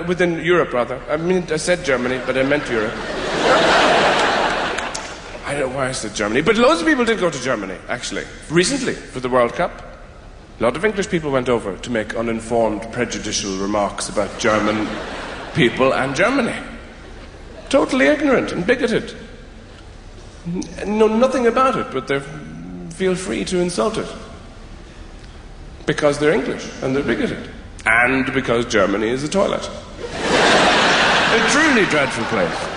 within Europe, rather. I mean, I said Germany, but I meant Europe. I don't know why I said Germany, but loads of people did go to Germany, actually. Recently, for the World Cup. A lot of English people went over to make uninformed, prejudicial remarks about German people and Germany. Totally ignorant and bigoted. Know nothing about it, but they feel free to insult it. Because they're English and they're bigoted. And because Germany is a toilet. A truly dreadful place.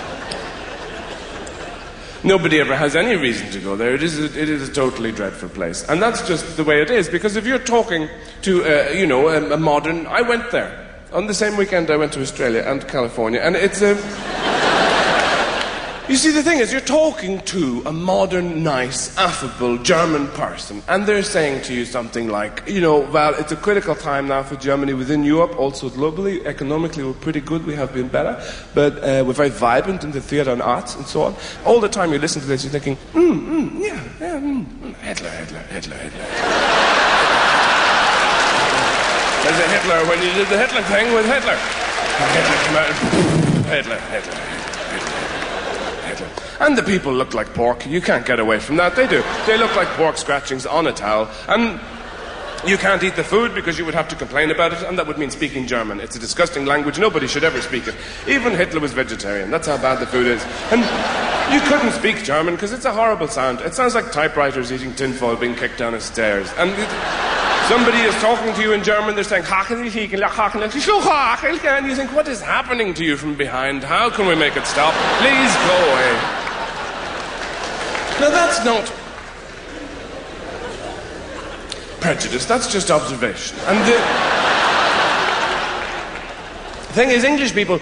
Nobody ever has any reason to go there. It is a totally dreadful place. And that's just the way it is. Because if you're talking to, a modern... I went there. On the same weekend I went to Australia and California. And it's a... You see, the thing is, you're talking to a modern, nice, affable German person, and they're saying to you something like, well, it's a critical time now for Germany within Europe, also globally. Economically, we're pretty good, we have been better, but we're very vibrant in the theatre and arts and so on. All the time you listen to this, you're thinking, Hitler. There's a Hitler when you did the Hitler thing with Hitler. Hitler came out, Hitler. And the people look like pork. You can't get away from that. They do. They look like pork scratchings on a towel. And you can't eat the food because you would have to complain about it, and that would mean speaking German. It's a disgusting language. Nobody should ever speak it. Even Hitler was vegetarian. That's how bad the food is. And you couldn't speak German because it's a horrible sound. It sounds like typewriters eating tinfoil being kicked down the stairs. And somebody is talking to you in German, they're saying, and you think, what is happening to you from behind? How can we make it stop? Please go away. Now that's not prejudice, that's just observation. And the thing is, English people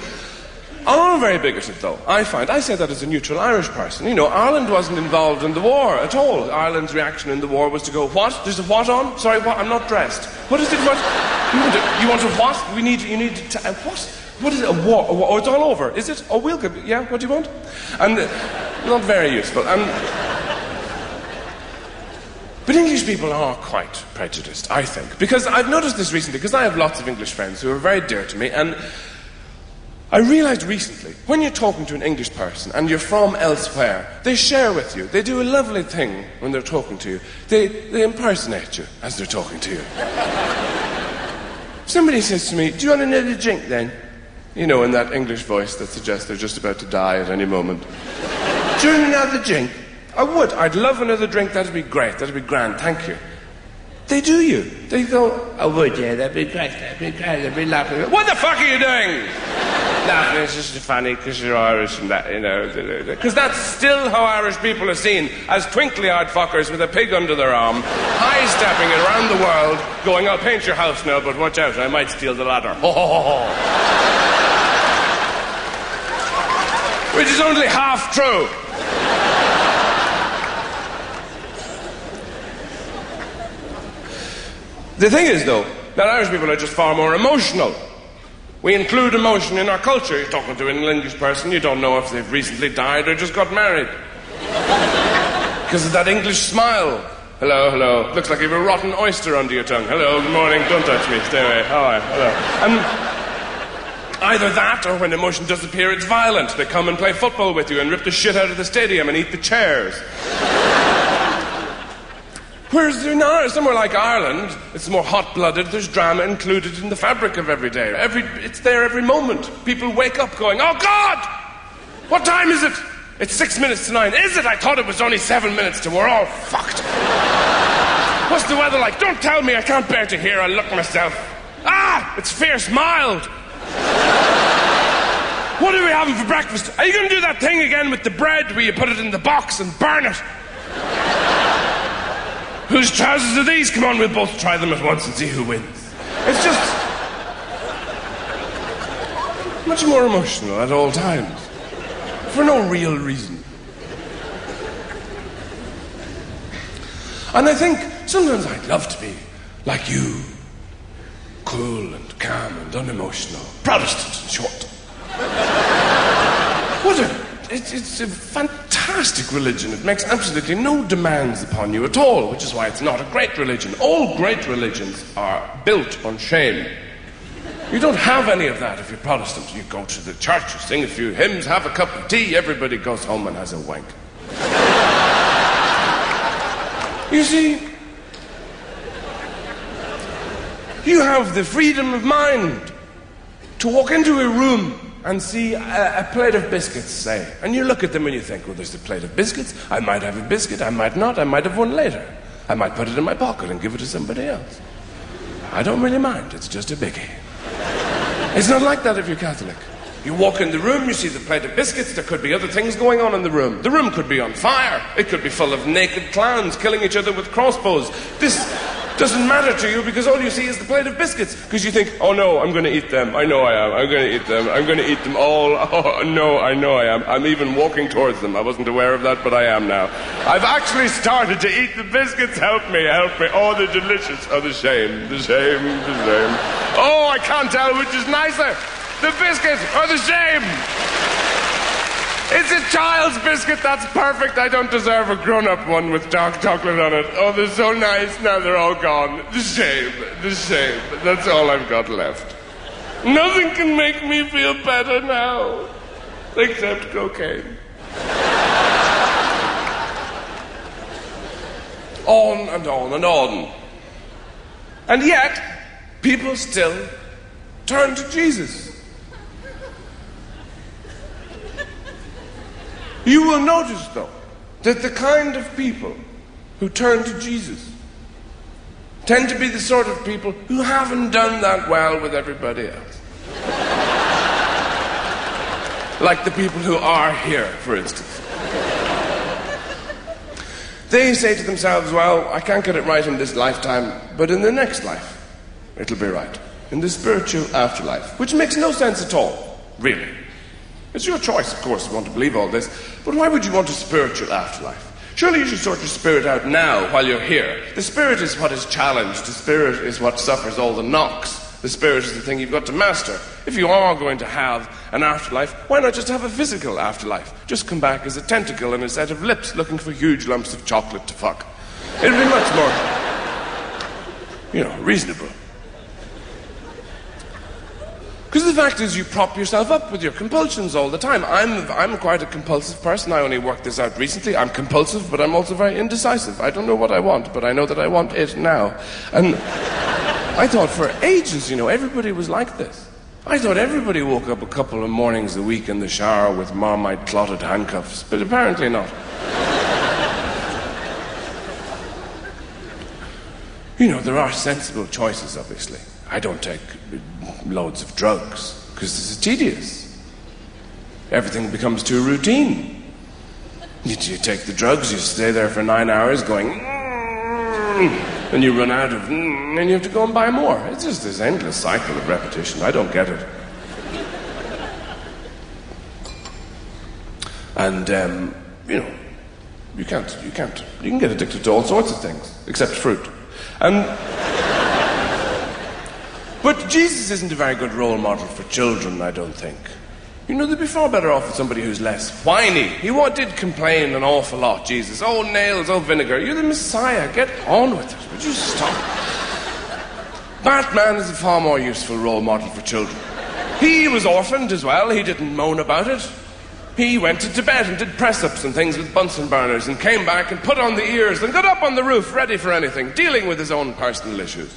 are very bigoted, though, I find. I say that as a neutral Irish person. Ireland wasn't involved in the war at all. Ireland's reaction in the war was to go, what? There's a what on? Sorry, what? I'm not dressed. What is it? What? You want a what? You need to... what? What is it? A war? Oh, it's all over. Is it? Oh, we'll get... Yeah, what do you want? And not very useful. But English people are quite prejudiced, I think. Because I've noticed this recently, because I have lots of English friends who are very dear to me, and I realized recently, when you're talking to an English person and you're from elsewhere, they share with you. They do a lovely thing when they're talking to you. They impersonate you as they're talking to you. Somebody says to me, do you want another drink then? In that English voice that suggests they're just about to die at any moment. Do you want another drink? I would. I'd love another drink. That'd be great. That'd be grand. Thank you. They do you. They go, I would, yeah, that'd be great. That'd be great. That'd be lovely. What the fuck are you doing? Nothing. It's just funny because you're Irish and that, Because that's still how Irish people are seen, as twinkly-eyed fuckers with a pig under their arm, high-stepping it around the world, going, I'll paint your house now, but watch out, I might steal the ladder. Ho, ho, ho, ho. Which is only half true. The thing is, though, that Irish people are just far more emotional. We include emotion in our culture. You're talking to an English person, you don't know if they've recently died or just got married. Because of that English smile. Hello, hello. Looks like you have a rotten oyster under your tongue. Hello, good morning, don't touch me, stay away. How are you? Hello. And either that, or when emotion does appear, it's violent. They come and play football with you and rip the shit out of the stadium and eat the chairs. Whereas somewhere like Ireland, it's more hot-blooded, there's drama included in the fabric of every day. It's there every moment. People wake up going, oh God! What time is it? It's 6 minutes to 9. Is it? I thought it was only 7 minutes to. We're all fucked. What's the weather like? Don't tell me, I can't bear to hear. I'll look myself. Ah! It's fierce mild. What are we having for breakfast? Are you going to do that thing again with the bread where you put it in the box and burn it? Whose trousers are these? Come on, we'll both try them at once and see who wins. It's just much more emotional at all times. For no real reason. And I think sometimes I'd love to be like you. Cool and calm and unemotional. Protestant, in short. It's a fantastic religion. It makes absolutely no demands upon you at all, which is why it's not a great religion. All great religions are built on shame. You don't have any of that if you're Protestant. You go to the church, you sing a few hymns, have a cup of tea, everybody goes home and has a wank. You see, you have the freedom of mind to walk into a room and see a plate of biscuits, say, and you look at them and you think, well, there's a plate of biscuits, I might have a biscuit, I might not, I might have one later. I might put it in my pocket and give it to somebody else. I don't really mind, it's just a biggie. It's not like that if you're Catholic. You walk in the room, you see the plate of biscuits, there could be other things going on in the room. The room could be on fire, it could be full of naked clowns killing each other with crossbows. This doesn't matter to you because all you see is the plate of biscuits. Because you think, oh no, I'm going to eat them. I know I am. I'm going to eat them. I'm going to eat them all. Oh no, I know I am. I'm even walking towards them. I wasn't aware of that, but I am now. I've actually started to eat the biscuits. Help me, help me. Oh, they're delicious. Oh, the shame, the shame, the shame. Oh, I can't tell which is nicer. The biscuit or the shame. It's a child's biscuit, that's perfect. I don't deserve a grown-up one with dark chocolate on it. Oh, they're so nice, now they're all gone. The shame, the shame. That's all I've got left. Nothing can make me feel better now, except cocaine. On and on and on. And yet, people still turn to Jesus. You will notice, though, that the kind of people who turn to Jesus tend to be the sort of people who haven't done that well with everybody else. Like the people who are here, for instance. They say to themselves, well, I can't get it right in this lifetime, but in the next life, it'll be right. In the spiritual afterlife. Which makes no sense at all, really. It's your choice, of course, if you want to believe all this, but why would you want a spiritual afterlife? Surely you should sort your spirit out now while you're here. The spirit is what is challenged. The spirit is what suffers all the knocks. The spirit is the thing you've got to master. If you are going to have an afterlife, why not just have a physical afterlife? Just come back as a tentacle and a set of lips looking for huge lumps of chocolate to fuck. It'd be much more, reasonable. Because the fact is you prop yourself up with your compulsions all the time. I'm quite a compulsive person. I only worked this out recently. I'm compulsive, but I'm also very indecisive. I don't know what I want, but I know that I want it now. And I thought for ages, everybody was like this. I thought everybody woke up a couple of mornings a week in the shower with Marmite clotted handcuffs, but apparently not. There are sensible choices, obviously. I don't take loads of drugs because this is tedious. Everything becomes too routine. You take the drugs, you stay there for 9 hours going, and you run out of, and you have to go and buy more. It's just this endless cycle of repetition. I don't get it. And, you can get addicted to all sorts of things, except fruit. But Jesus isn't a very good role model for children, I don't think. They'd be far better off with somebody who's less whiny. He did complain an awful lot, Jesus. Oh, nails, oh, vinegar. You're the Messiah. Get on with it. Would you stop? Batman is a far more useful role model for children. He was orphaned as well. He didn't moan about it. He went to Tibet and did press-ups and things with Bunsen burners and came back and put on the ears and got up on the roof ready for anything, dealing with his own personal issues.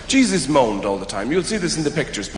Jesus moaned all the time. You'll see this in the pictures.